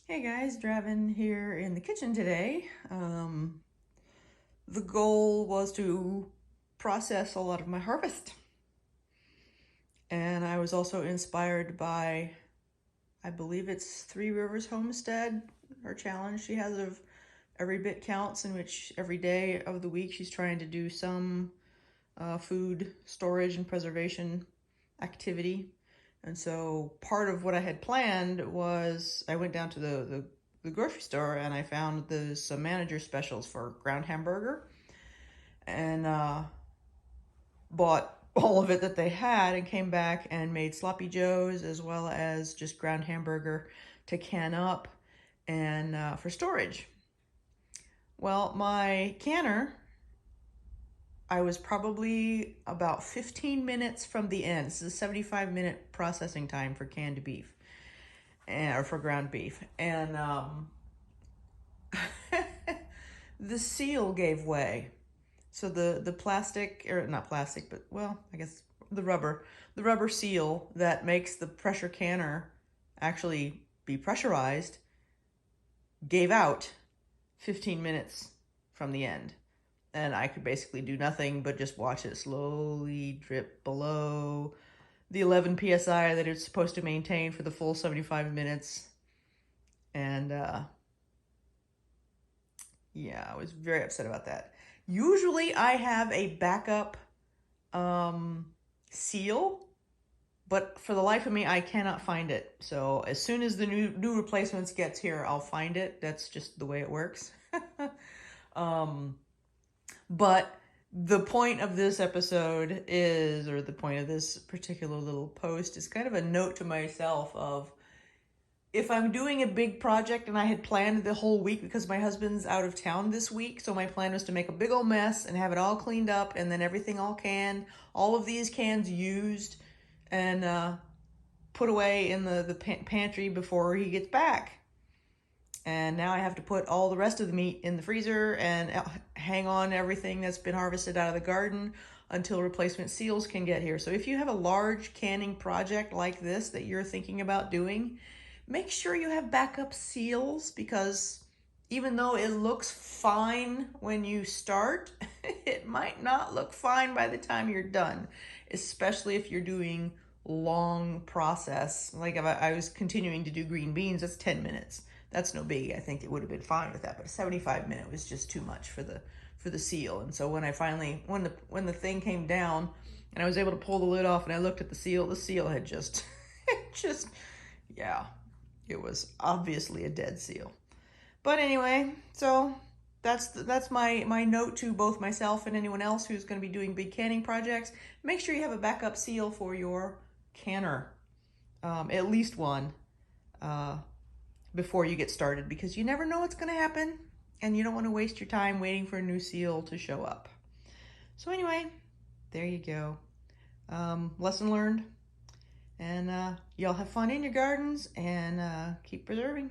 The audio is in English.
Hey guys, Draven here in the kitchen today. The goal was to process a lot of my harvest. And I was also inspired by, I believe it's Three Rivers Homestead, her challenge she has of Every Bit Counts, in which every day of the week she's trying to do some food storage and preservation activity. And so part of what I had planned was I went down to the grocery store and I found some manager specials for ground hamburger and bought all of it that they had and came back and made sloppy joes as well as just ground hamburger to can up and for storage. Well, my canner, I was probably about 15 minutes from the end. This is a 75-minute processing time for canned beef or for ground beef. And the seal gave way. So the plastic, or not plastic, but well, I guess the rubber seal that makes the pressure canner actually be pressurized gave out 15 minutes from the end. And I could basically do nothing but just watch it slowly drip below the 11 psi that it's supposed to maintain for the full 75 minutes. And yeah, I was very upset about that. Usually I have a backup seal, but for the life of me, I cannot find it. So as soon as the new replacements gets here, I'll find it. That's just the way it works. But the point of this episode is, or the point of this particular little post is kind of a note to myself of if I'm doing a big project and I had planned the whole week because my husband's out of town this week, so my plan was to make a big old mess and have it all cleaned up and then everything all canned, all of these cans used and put away in the pantry before he gets back. And now I have to put all the rest of the meat in the freezer and hang on everything that's been harvested out of the garden until replacement seals can get here. So if you have a large canning project like this that you're thinking about doing, make sure you have backup seals, because even though it looks fine when you start, it might not look fine by the time you're done, especially if you're doing long process. Like if I was continuing to do green beans, that's 10 minutes. That's no biggie. I think it would have been fine with that, but a 75-minute was just too much for the seal. And so when I finally when the thing came down and I was able to pull the lid off and I looked at the seal had just just yeah, it was obviously a dead seal. But anyway, so that's my note to both myself and anyone else who's going to be doing big canning projects. Make sure you have a backup seal for your canner, at least one, before you get started, because you never know what's going to happen and you don't want to waste your time waiting for a new seal to show up. So anyway, there you go. Lesson learned. And y'all have fun in your gardens and keep preserving.